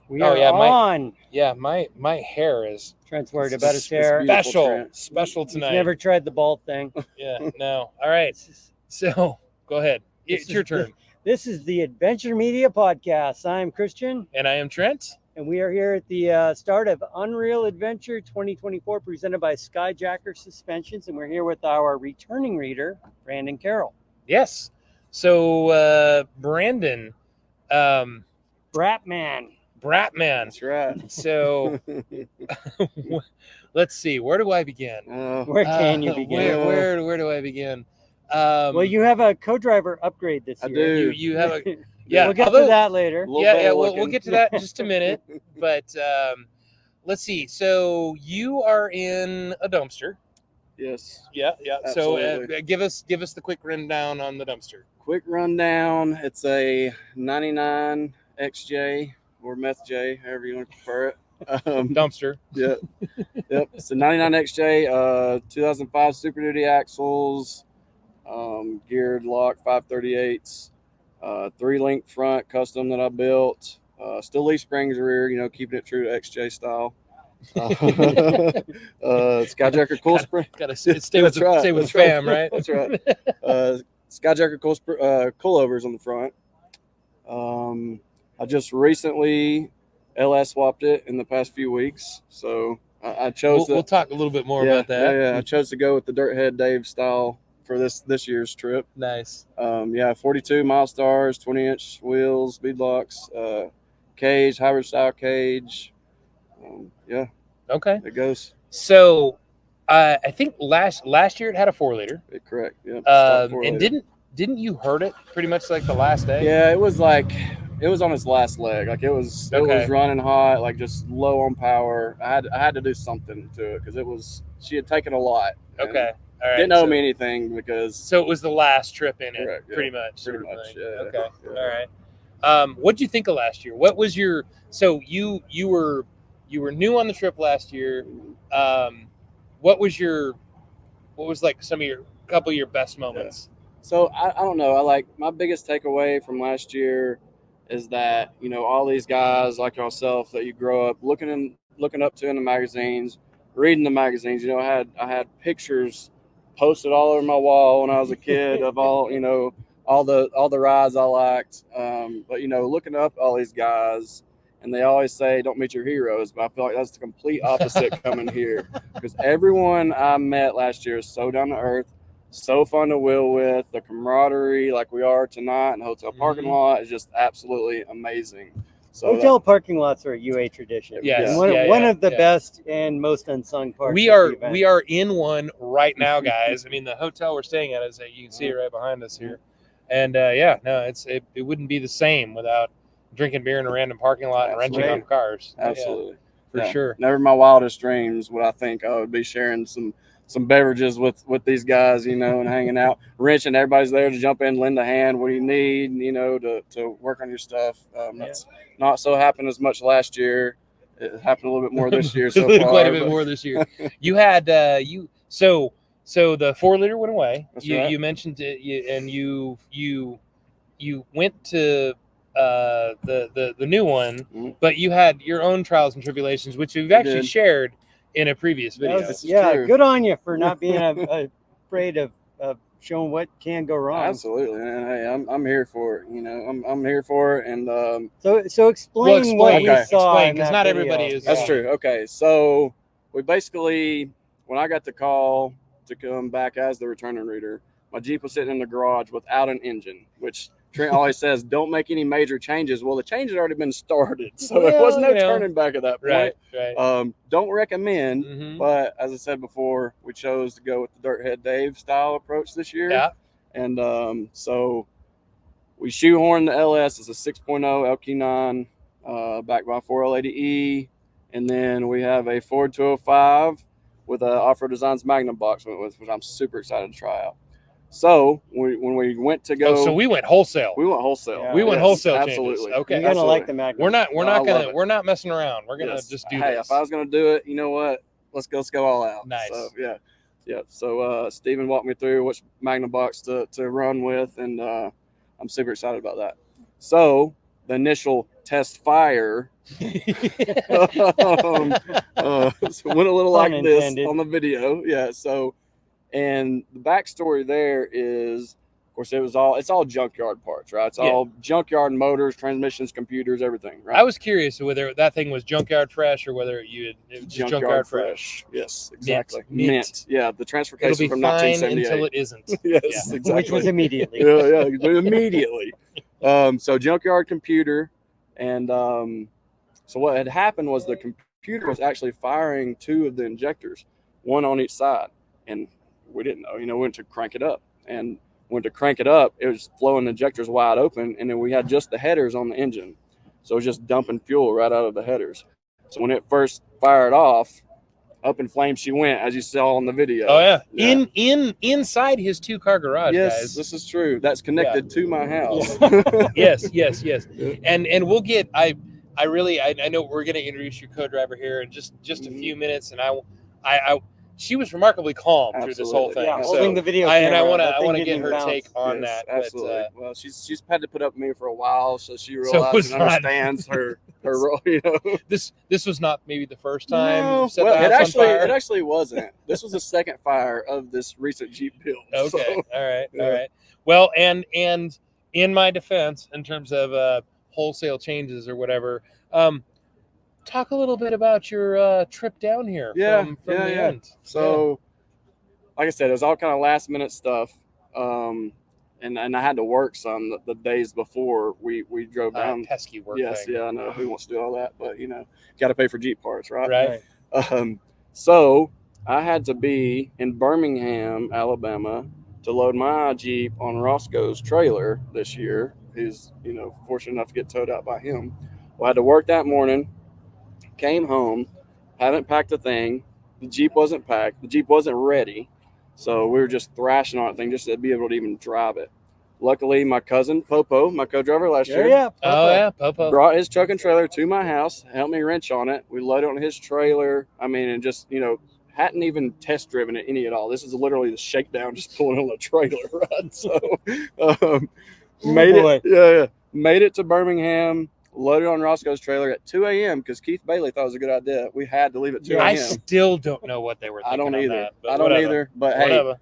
We are on. My hair is Trent's worried about his hair. Special tonight. He's never tried the bald thing. Yeah, no. All right. So go ahead. It's your turn. This is the Adventure Media Podcast. I'm Christian. And I am Trent. And we are here at the start of Unreal Adventure 2024, presented by Skyjacker Suspensions. And we're here with our returning reader, Brandon Carroll. Yes. So, Brandon. Bratman. That's right. So, let's see. Where do I begin? Where can you begin? Where do I begin? Well, you have a co-driver upgrade this year. I do. You have a... Yeah, we'll get to that later. We'll get to that in just a minute. But let's see. So you are in a dumpster. Yes. Yeah. Absolutely. So give us the quick rundown on the dumpster. Quick rundown. It's a 99 XJ or Meth J, however you want to prefer it. Dumpster. Yeah. Yep. It's a 99 XJ, 2005 Super Duty axles, geared lock 538s. 3-link front custom that I built. Still leaf springs rear, keeping it true to XJ style. Skyjacker cool spring. Gotta stay with fam, right? That's right. Skyjacker coilovers on the front. I just recently LS swapped it in the past few weeks, so I chose. We'll talk a little bit more about that. Yeah, I chose to go with the Dirt Head Dave style for this year's trip. Nice. 42 Milestars, 20-inch wheels, beadlocks, cage, hybrid style cage. Okay. It goes. So, I think last year it had a 4-liter. Correct. Yeah. And didn't you hurt it pretty much like the last day? Yeah, it was on its last leg. Like it was running hot, like just low on power. I had to do something to it because she had taken a lot. Okay. All right, didn't owe me anything because. So it was the last trip in it, correct, pretty much. Pretty much. Yeah. Okay. Yeah. All right. What'd you think of last year? What was your? So you were new on the trip last year. What was like some of couple of your best moments? Yeah. So I don't know. My biggest takeaway from last year is that all these guys like yourself that you grow up looking up to in the magazines, reading the magazines. I had pictures posted all over my wall when I was a kid of all the rides I liked. But looking up all these guys, and they always say don't meet your heroes, but I feel like that's the complete opposite coming here, because everyone I met last year is so down to earth, so fun to wheel with. The camaraderie like we are tonight in the hotel parking lot is just absolutely amazing. So hotel parking lots are a UA tradition. Yes. One of the best and most unsung parts. We are in one right now, guys. I mean, the hotel we're staying at is you can see it right behind us here. And it wouldn't be the same without drinking beer in a random parking lot and renting on cars. Absolutely. For sure. Never in my wildest dreams would I think I would be sharing some beverages with these guys, and hanging out, wrenching. Everybody's there to jump in, lend a hand. What do you need, to work on your stuff. That's not so happened as much last year. It happened a little bit more this year so far. Quite a bit more this year. You had so the 4-liter went away. That's right. You mentioned it, and you went to the new one, but you had your own trials and tribulations, which you've actually shared in a previous video. Good on you for not being afraid of showing what can go wrong. Absolutely, man. Hey, I'm here for it. I'm here for it. And so explain what you saw, because not everybody is. That's true. Okay, so we basically, when I got the call to come back as the returning reader, my Jeep was sitting in the garage without an engine, which Trent always says, don't make any major changes. Well, the change had already been started, so there was no turning back at that point. Right. Don't recommend, but as I said before, we chose to go with the Dirt Head Dave style approach this year. Yeah. And so we shoehorned the LS as a 6.0 LQ9, backed by 4L80E, and then we have a Ford 205 with an Offroad Design's Magnum box, which I'm super excited to try out. So when we went to go, so we went wholesale. We went wholesale. Yeah. We went wholesale. Absolutely. Changes. Okay. You're gonna like the Magnum. We're not messing around. We're gonna just do this. Hey, if I was gonna do it, you know what? Let's go all out. Nice. So, yeah. So Steven walked me through which Magnum box to run with, and I'm super excited about that. So the initial test fire. So went a little Pun like this intended. on the video. Yeah. So, and the backstory there is, of course, it's all junkyard parts, right? It's all junkyard motors, transmissions, computers, everything, right? I was curious whether that thing was junkyard fresh or whether it was just junkyard fresh. Yes, exactly. Mint. Yeah, the transfer It'll case be from fine 1978. until it isn't. Yes, exactly. Which was immediately. Yeah, immediately. So junkyard computer, and so what had happened was the computer was actually firing 2 of the injectors, one on each side, and we didn't know. We went to crank it up, and it was flowing the injectors wide open, and then we had just the headers on the engine, so it was just dumping fuel right out of the headers. So when it first fired off, up in flames she went, as you saw on the video. Oh yeah. Inside his 2-car garage, yes, guys. this is true. That's connected to my house. Yes. And we'll get. I know we're going to introduce your co-driver here in just a few minutes, and I she was remarkably calm through this whole thing. Yeah, so holding the video I camera, want to get her take on yes, that. Absolutely. But, well, she's had to put up with me for a while, so she So realizes and not- understands her role. this was not maybe the first time. No, you set well, the house on fire? it actually wasn't. This was the second fire of this recent Jeep build. Okay. So, All yeah. right. Well, and in my defense, in terms of wholesale changes or whatever, talk a little bit about your trip down here from the end. So, like I said, it was all kind of last minute stuff, and I had to work some the days before we drove down. Pesky work. Yes, thing. yeah, I know. Who wants to do all that? But got to pay for Jeep parts, right? Right. So I had to be in Birmingham, Alabama, to load my Jeep on Roscoe's trailer this year. Who's fortunate enough to get towed out by him. Well, I had to work that morning. Came home, haven't packed a thing. The Jeep wasn't packed. The Jeep wasn't ready. So we were just thrashing on that thing just to be able to even drive it. Luckily, my cousin, Popo, my co-driver last year, Popo. brought his truck and trailer to my house, helped me wrench on it. We loaded it on his trailer. And just, hadn't even test driven it any at all. This is literally the shakedown, just pulling on the trailer, right? So made it to Birmingham. Loaded on Roscoe's trailer at 2 a.m. because Keith Bailey thought it was a good idea. We had to leave at 2 a.m. I still don't know what they were thinking. I don't either. That, but I don't whatever. either. But Whatever.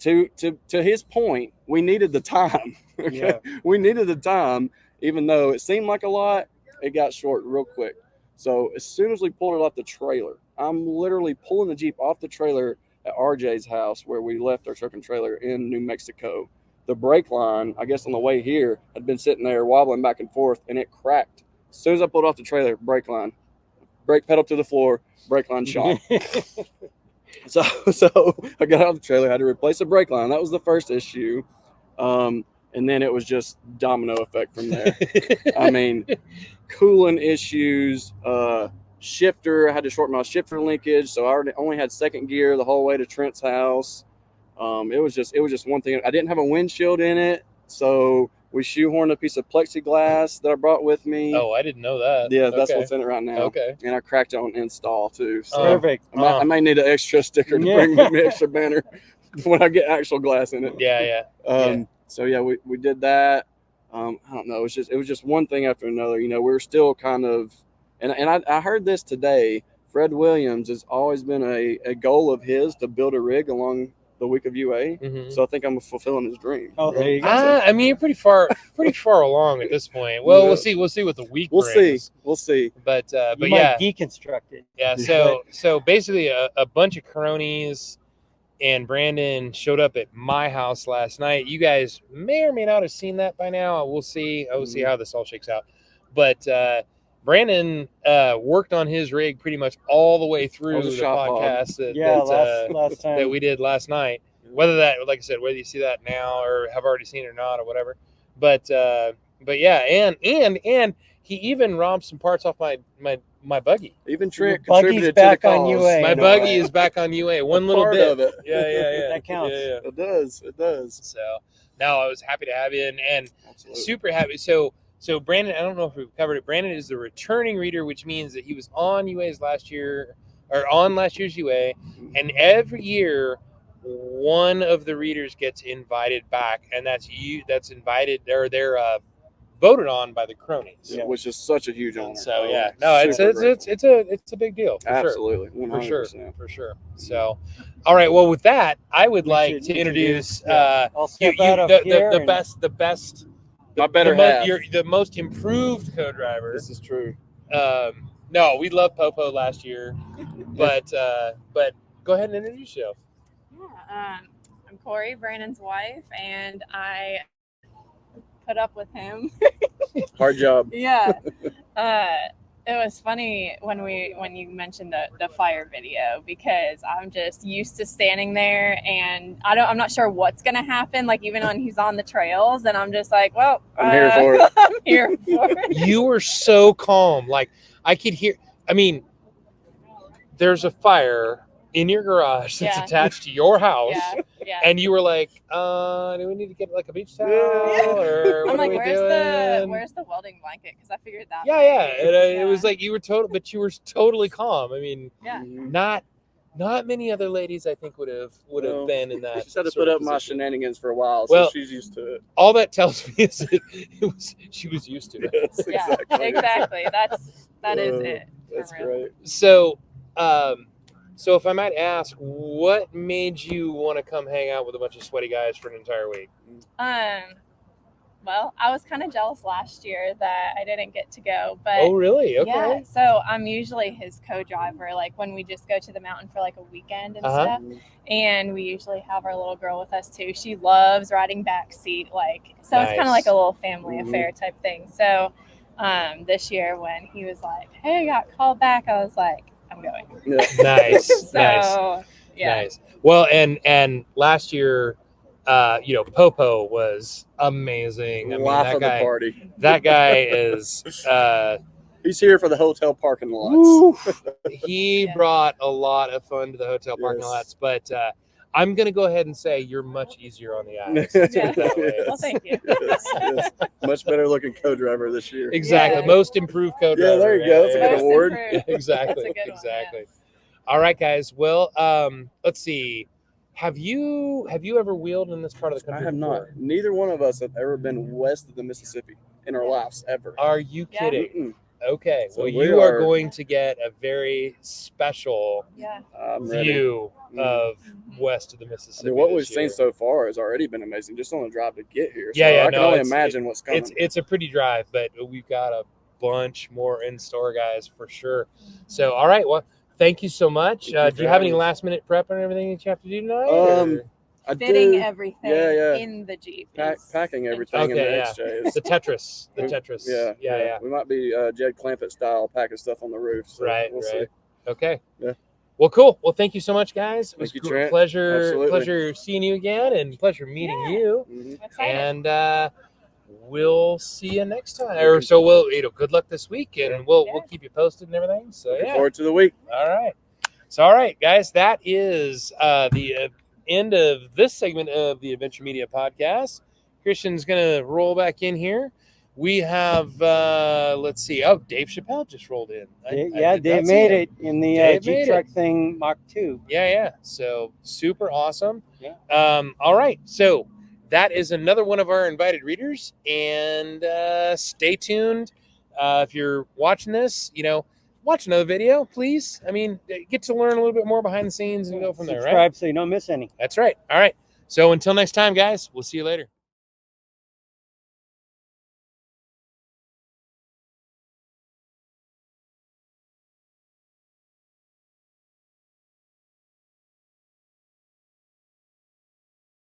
hey, to his point, we needed the time. Okay? Yeah. We needed the time, even though it seemed like a lot. It got short real quick. So as soon as we pulled it off the trailer, I'm literally pulling the Jeep off the trailer at RJ's house where we left our truck and trailer in New Mexico. The brake line, I guess on the way here, had been sitting there wobbling back and forth, and it cracked. As soon as I pulled off the trailer, brake pedal to the floor, brake line shot. So I got out of the trailer, had to replace the brake line. That was the first issue. And then it was just domino effect from there. Coolant issues, shifter. I had to shorten my shifter linkage, so I only had second gear the whole way to Trent's house. It was just one thing. I didn't have a windshield in it, so we shoehorned a piece of plexiglass that I brought with me. Oh, I didn't know that. Yeah, that's what's in it right now. Okay. And I cracked it on install too. So Perfect. I may need an extra sticker to bring me an extra banner when I get actual glass in it. Yeah. So we did that. I don't know. It was just one thing after another. We were still kind of, and I heard this today. Fred Williams has always been a goal of his to build a rig along the week of UA. Mm-hmm. So I think I'm fulfilling his dream. Oh, there you go. You're pretty far along at this point. Well, we'll see what the week brings. We'll see. But You yeah, might deconstruct it. yeah. So basically, a bunch of cronies and Brandon showed up at my house last night. You guys may or may not have seen that by now. We'll see. I will see how this all shakes out. But Brandon worked on his rig pretty much all the way through the podcast last time that we did last night. Whether that, like I said, whether you see that now or have already seen it or not or whatever. But yeah, and he even robbed some parts off my buggy. Even Trent contributed back to the cause. On UA. My buggy is back on UA. One little part bit of it. Yeah. That counts. Yeah. It does. So no, I was happy to have you and Absolutely. super happy. So Brandon, I don't know if we've covered it. Brandon is the returning reader, which means that he was on UA's last year or on last year's UA, and every year one of the readers gets invited back, and that's invited. They're voted on by the Cronies. Yeah. which is such a huge honor. So yeah, no, it's a big deal. For absolutely, sure. 100%. For sure. So, all right. Well, with that, I would We like should to introduce I'll step you, out of the here and- best, My better half. you're the most improved co-driver. This is true. No, we loved Popo last year, but go ahead and introduce yourself. Yeah, I'm Corey, Brandon's wife, and I put up with him. Hard job. Yeah. It was funny when you mentioned the fire video, because I'm just used to standing there and I'm not sure what's gonna happen. Like, even when he's on the trails, and I'm just like, well, I'm here for it. I'm here for it. You were so calm. Like, I could hear. I mean, there's a fire in your garage that's Yeah. attached to your house, Yeah. and you were like, "Do we need to get like a beach towel?" Yeah. Or what I'm like, are we where's doing? the welding blanket? Because I figured that. Yeah, way. yeah. And, it was like you were but you were totally calm. I mean, Yeah. not many other ladies I think would have Well, been in that. She's had to sort put of up my position. shenanigans for a while, so Well, she's used to it. All that tells me is that she was used to it. Yes, Yeah, exactly. That is Uh, it. for That's real. great. So, so if I might ask, what made you want to come hang out with a bunch of sweaty guys for an entire week? Well, I was kind of jealous last year that I didn't get to go, but Oh, really? Okay. yeah. So I'm usually his co-driver, like when we just go to the mountain for like a weekend and Uh-huh. stuff. And we usually have our little girl with us too. She loves riding backseat, so it's kind of Nice. like a little family Mhm. affair type thing. So this year when he was like, "Hey, I got called back," I was like, "I'm going." Yeah. Nice, So nice, yeah. nice. Well, and last year, Popo was amazing. I mean, Life that of the guy, party. that guy is. He's here for the hotel parking lots. Woo. He Yeah. brought a lot of fun to the hotel parking Yes. lots, but I'm gonna go ahead and say you're much easier on the eyes. Yeah. That way. Well, thank you. Yes. Much better looking co-driver this year. Exactly. Yeah. Most improved co-driver. Yeah, there you go. That's a good Most award. improved. Exactly. That's a good one, yeah. Exactly. All right, guys. Well, let's see. Have you ever wheeled in this part of the I country have not. before? Neither one of us have ever been west of the Mississippi in our lives ever. Are you Yeah. kidding? Mm-mm. Okay. So well, we you are are- going to get a very special Yeah. I'm ready. view Mhm. of Mhm. west of the I Mississippi. mean, what this we've seen year. so far has already been amazing, just on the drive to get here. So Yeah, yeah, I can no, only it's- imagine what's coming. It's a pretty drive, but we've got a bunch more in store, guys, for sure. So, all right. Well, thank you so much. Thank you Do for you have any having us. last minute prep and everything that you have to do tonight? or- I Fitting do everything yeah. in the Jeep. packing everything in Okay, the yeah. XJ. Is, The Tetris. The we- Tetris. yeah. We might be Jed Clampett style packing stuff on the roof. So Right, we'll right. see. Okay. Yeah. Well, cool. Well, thank you so much, guys. It was Thank you, a Trent. pleasure Absolutely. seeing you again, and pleasure meeting Yeah. you. Mhm. I'm excited. And we'll see you next time. Or so we'll, good luck this week, and Yeah. we'll Yeah. keep you posted and everything. So Looking yeah. forward to the week. All right. So, all right, guys, that is the end of this segment of the Adventure Media Podcast. Christian's going to roll back in here. We have, let's see. Oh, Dave Chappelle just rolled in. I Yeah, did Dave not see made him. it in the Dave Jeep made truck thing Mach 2. Yeah. So super awesome. Yeah. All right. So that is another one of our invited readers. And stay tuned. If you're watching this, watch another video, please. I mean, get to learn a little bit more behind the scenes and go from there, right? Subscribe so you don't miss any. That's right. All right. So until next time, guys, we'll see you later.